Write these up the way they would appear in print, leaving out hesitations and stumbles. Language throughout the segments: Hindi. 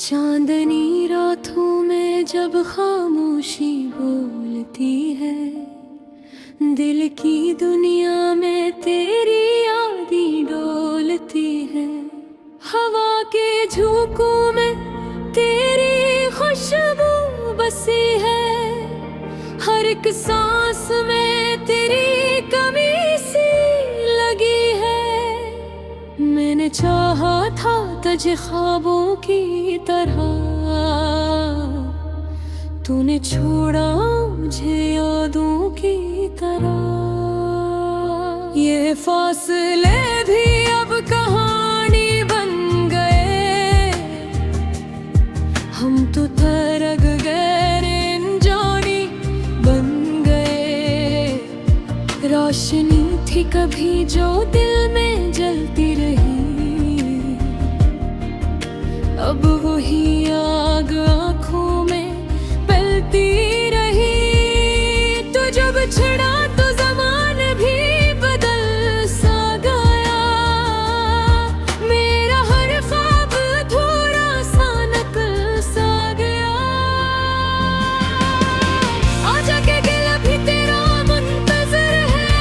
चांदनी रातों में जब खामोशी बोलती है, दिल की दुनिया में तेरी यादें डोलती है। हवा के झोंकों में तेरी खुशबू बसी है, हर एक सांस में तेरी कमी सी लगी है। मैंने चाहा था तुझे ख्वाबों की तरह, तूने छोड़ा मुझे यादों की तरह। ये फासले भी अब कहानी बन गए, हम तो तरक गए जानी बन गए। रोशनी थी कभी जो दिल में जलती रही, अब वही आग आँखों में पलती रही। तो जब छिड़ा तो ज़मान भी बदल सा गया, मेरा हर ख्वाब थोड़ा सा नकल सा गया। आजा के दिल अभी तेरा मुंतज़िर है,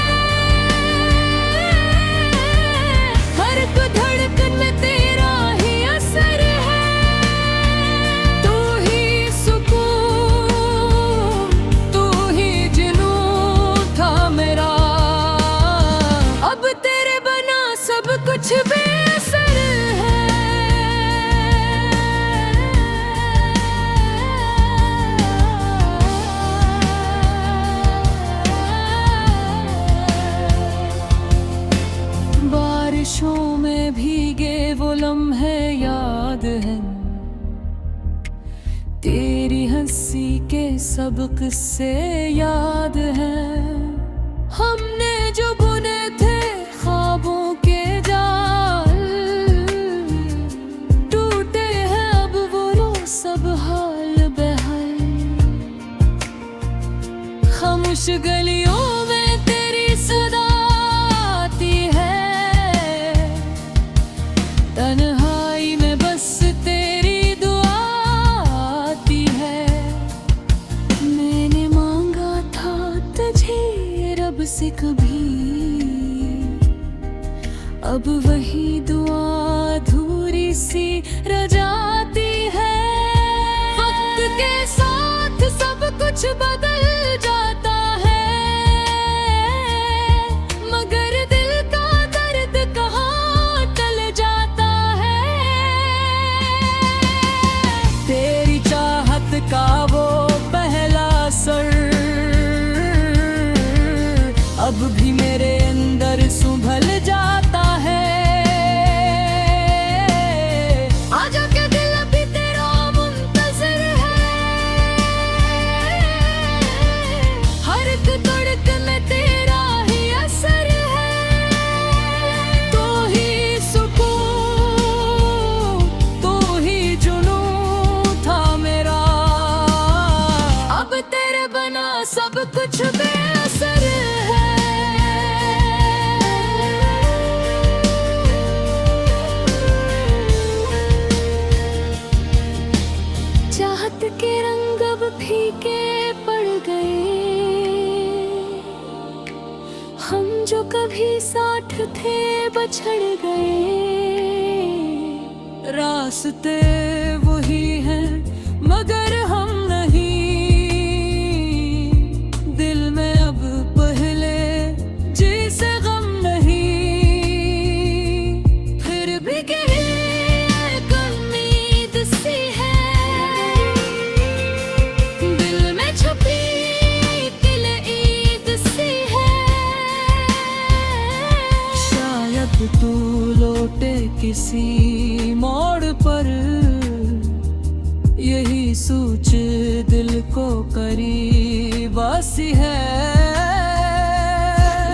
हर एक धड़कन में तेरा ही असर है। कुछ बेअसर है, बारिशों में भीगे वो लम्हे याद हैं, तेरी हंसी के सब किस्से याद हैं। हमने जो बुने थे ख्वाबों के खामोश गलियों में तेरी सदा आती है, तन्हाई में बस तेरी दुआ आती है। मैंने मांगा था तुझे रब से कभी, अब वही दुआ अधूरी सी रह जाती है। वक्त के साथ सब कुछ बदल जाता है, मगर दिल का दर्द कहाँ टल जाता है। तेरी चाहत का वो पहला असर अब भी मेरे अंदर संभल जाता है। आजा के दिल अभी तेरा मुंतज़िर है, हर एक धड़कन में तेरा ही असर है। तू ही सुकून, तू ही जुनून था मेरा, अब तेरे बना सब कुछ बेअसर है। चाहत के रंग अब फीके पड़ गए, हम जो कभी साथ थे बछड़ गए। रास्ते वही हैं मगर हम नहीं, दिल में अब पहले जैसे गम नहीं। फिर भी कहीं एक उम्मीद सी है, दिल में छुपी दिल ईद सी है। शायद तू लौटे किसी मोड़ पर, यही सोच दिल को करीब आसी है।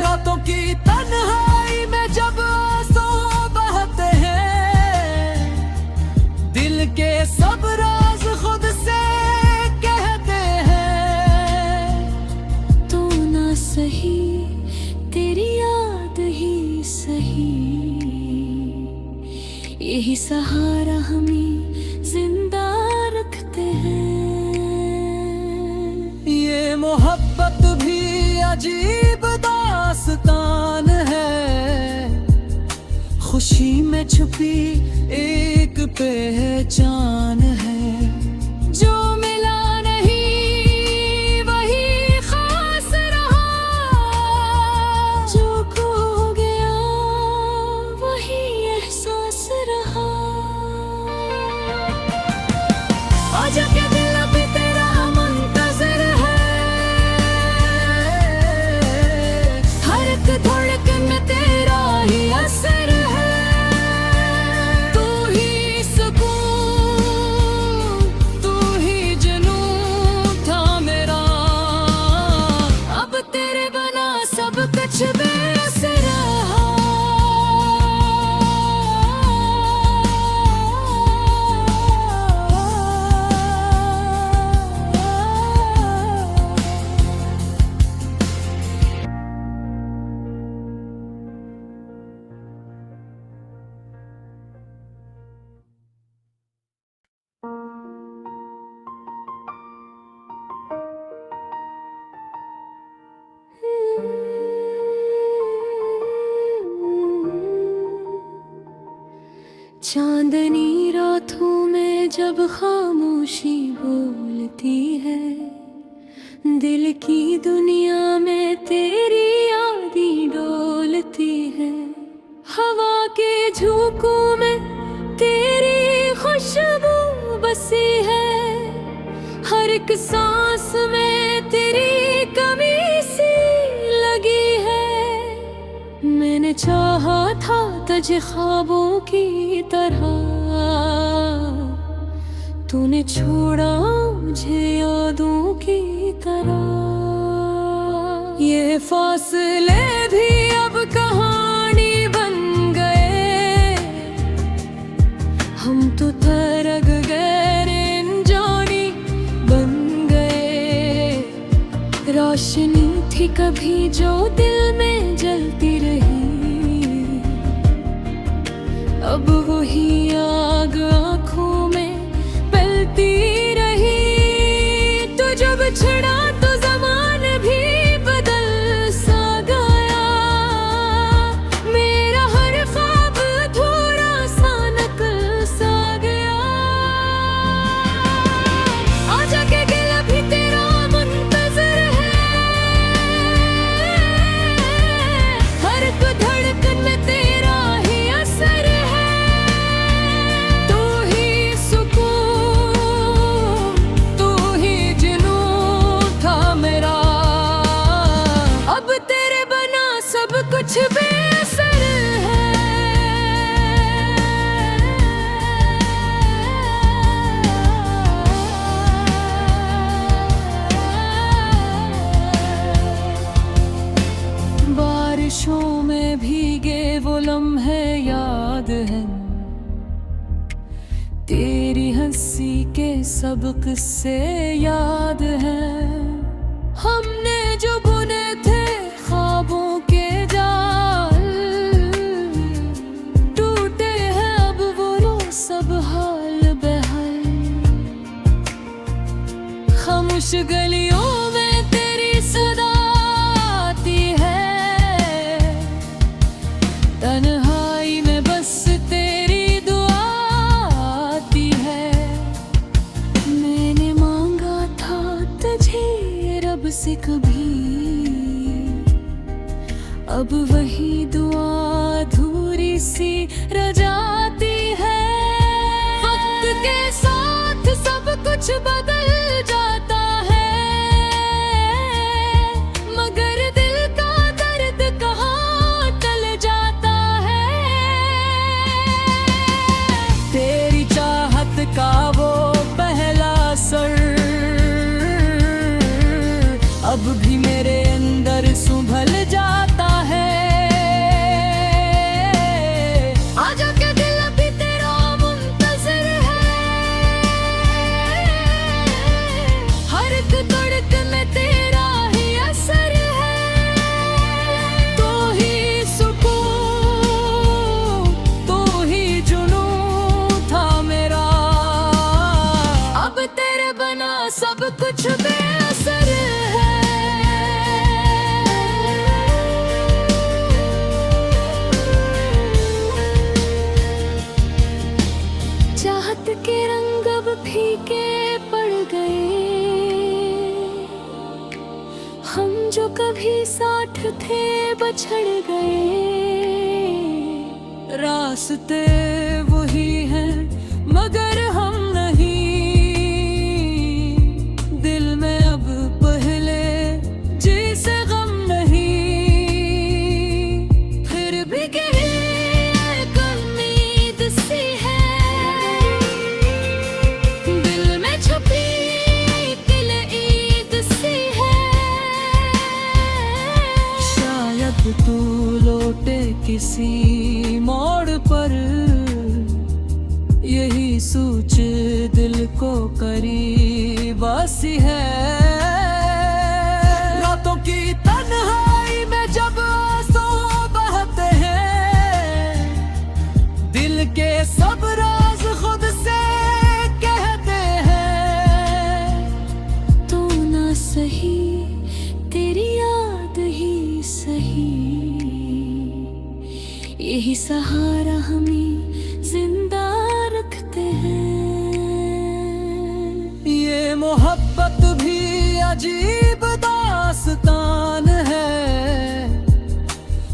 रातों की तन्हाई में जब आंसू बहते हैं, दिल के सब राज खुद से कहते हैं। तू ना सही तेरी याद ही सही, यही सहारा हमें जिंदा खामोशी में छुपी एक पहचान है। जो मिला नहीं वही खास रहा, जो खो गया वही एहसास रहा। आजा के दिल अभी तेरा मुंतज़िर है, हर एक धड़कन में तेरा ही असर है। तू ही सुकून, तू ही जुनून था मेरा, अब तेरे बना सब कुछ बेअसर रहा। चांदनी रातों में जब खामोशी बोलती है, दिल की दुनिया में तेरी यादें डोलती है। हवा के झोंकों में तेरी खुशबू बसी है, हर एक सांस में तेरी कमी सी लगी है। मैंने चाहा था तुझे ख्वाबों की तरह, तूने छोड़ा मुझे यादों की तरह। ये फासले भी अब कहानी बन गए, हम तो तरक गए जानी बन गए। रोशनी थी कभी जो दिल में जलती रही, अब वही आग आँखों में पलती रही। तो जब छिड़ा तो ज़मान भी बदल सा गया, मेरा हर ख्वाब थोड़ा सा नकल सा गया। आजा के दिल अभी तेरा मुंतज़िर है, हर एक धड़कन में तेरा ही असर है। तू ही सुकून, तू ही जुनून था मेरा, अब तेरे बना सब कुछ बेअसर है। बारिशों में भीगे वो लम्हे याद हैं, तेरी हंसी के सब किस्से याद हैं। हमने जो बुने थे ख्वाबों के जाल, टूटे हैं अब वो सब हाल बेहाल। खामोश गलियों में तेरी सदा आती है, तन्हाई में बस तेरी दुआ आती है। मैंने मांगा था तुझे रब से कभी, अब वही दुआ अधूरी सी रह जाती है। वक्त के साथ सब कुछ बदल जाता है, मगर दिल का दर्द कहाँ टल जाता है। तेरी चाहत का वो पहला असर अब भी मेरे अंदर संभल जाता है। आजा के दिल अभी तेरा मुंतज़िर है, हर एक धड़कन में तेरा ही असर है। तू ही सुकून, तू ही जुनून था मेरा, अब तेरे बना सब कुछ बेअसर है। हम जो कभी साथ थे बछड़ गए। रास्ते वही हैं मगर हम नहीं, दिल में अब पहले जैसे गम नहीं। फिर भी कहीं एक उम्मीद सी है, दिल में छुपी दिल ईद सी है। शायद तू लौटे किसी मोड़ पर, यही सोच दिल को करीब आसी है। रातों की तन्हाई में जब आंसू बहते हैं, दिल के सब राज खुद से कहते हैं। तू ना सही तेरी याद ही सही, यही सहारा हमें जिंदा रखते हैं। ये मोहब्बत भी अजीब दास्तान है,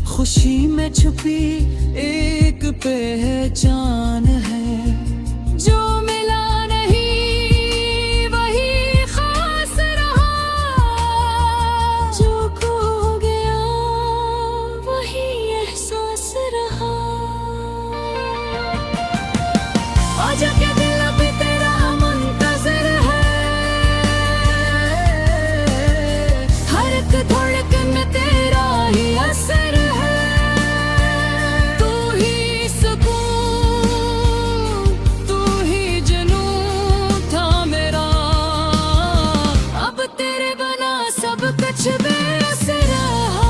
खुशी में छुपी एक पहचान है। जो मिला नहीं वही खास रहा, जो खो गया वही एहसास रहा। आजा के दिल अब तेरा मुंतज़िर है, हर एक धड़कन में तेरा ही असर है। तू ही सुकून, तू ही जुनून था मेरा, अब तेरे बना सब कुछ बेअसर रहा।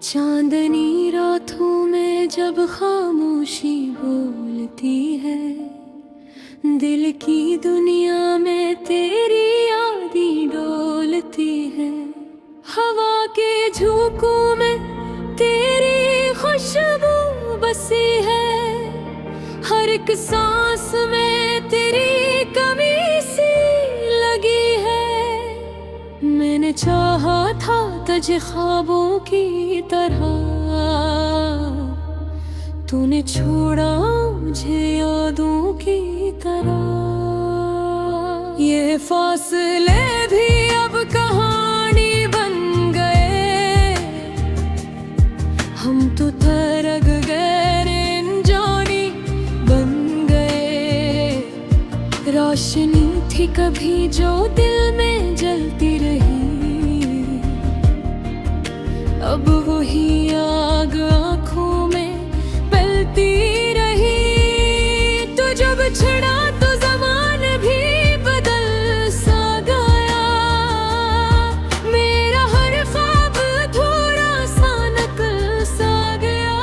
चांदनी रातों में जब खामोशी बोलती है, दिल की दुनिया में तेरी यादें डोलती है। हवा के झोंकों में तेरी खुशबू बसी है, हर एक सांस में तेरी कमी सी लगी है। मैंने चाहा था तुझे ख्वाबों की तरह, तूने छोड़ा मुझे यादों की तरह। ये फासले भी अब कहानी बन गए, हम तो तरक गए जानी बन गए। रोशनी थी कभी जो दिल में जलती रही, अब वही आग आँखों में पलती रही। तो जब छिड़ा तो ज़मान भी बदल सा गया, मेरा हर ख्वाब थोड़ा सा नकल सा गया।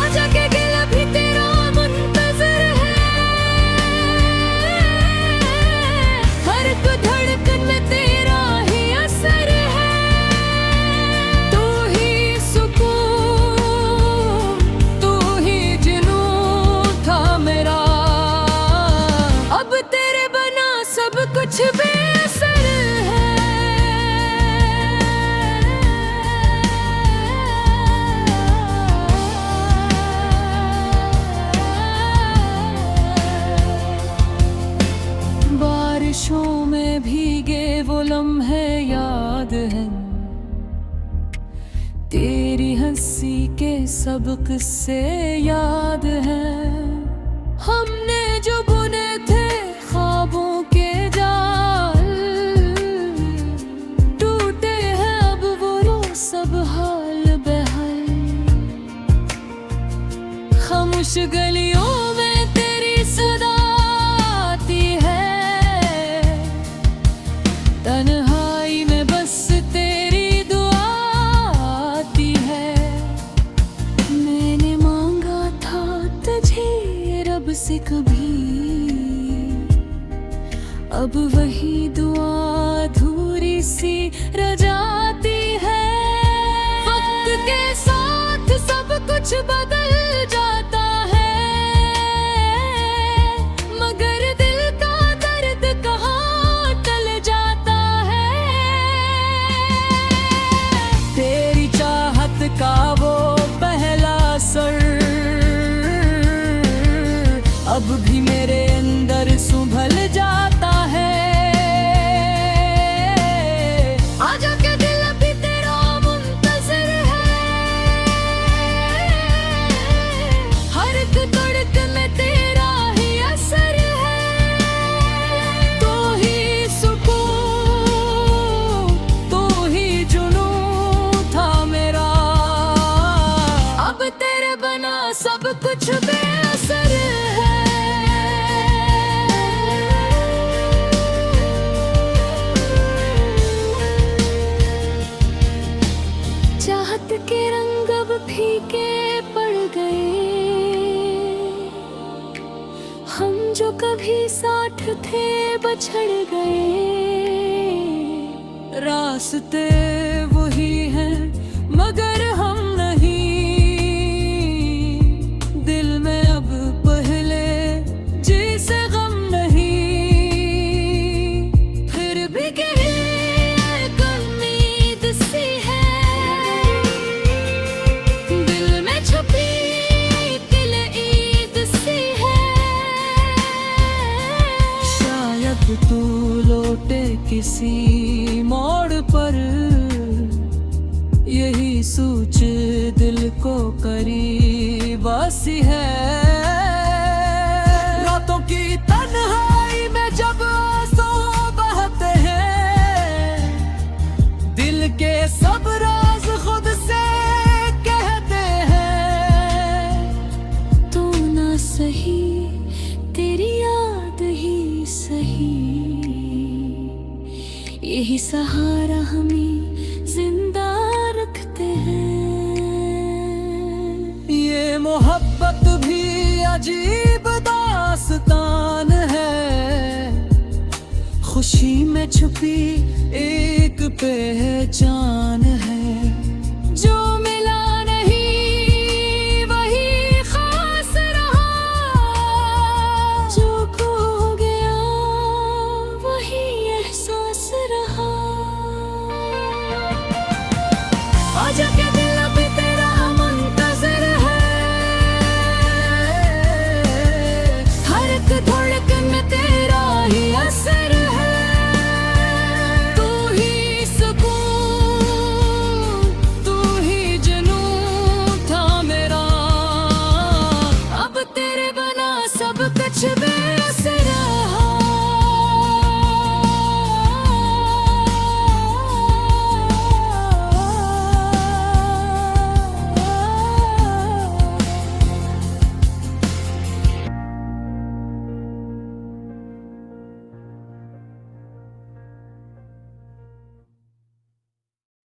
आजा के दिल अभी तेरा मुंतज़िर है, हर एक धड़कन में तेरा ही असर है। तू ही सुकून, तू ही जुनून था मेरा, अब तेरे बना सब कुछ बेअसर है। बारिशों में भीगे वो लम्हे याद हैं, तेरी हंसी के सब किस्से याद हैं। हमने जो बुने थे ख्वाबों के जाल, टूटे हैं अब वो सब हाल बेहाल। खामोश गलियों में तेरी सदा आती है, अब वही दुआ अधूरी सी रह जाती है। वक्त के साथ सब कुछ बदल जाता है, मगर दिल का दर्द कहाँ टल जाता है। तेरी चाहत का वो पहला असर अब भी मेरे अंदर संभल जाता है। आजा के दिल अभी तेरा मुंतज़िर है, हर एक धड़कन में तेरा ही असर है। तू ही सुकून, तू ही जुनून था मेरा, अब तेरे बना सब कुछ बेअसर है। चाहत के रंग अब फीके पड़ गए, हम जो कभी साथ थे बछड़ गए। रास्ते वही हैं मगर हम नहीं, दिल में अब पहले जैसे गम नहीं। फिर भी कहीं एक उम्मीद सी है, दिल में छुपी दिल ईद सी है। शायद तू लौटे किसी मोड़ पर, यही सोच दिल को करीब सी है। रातों की तन्हाई में जब आंसू बहते हैं, दिल के सब राज खुद से कहते हैं। तू ना सही, तेरी याद ही सही, यही सहारा हमें जिंदा रखते हैं। ये मोहब्बत भी अजीब दास्तान है, खुशी में छुपी एक पहचान है।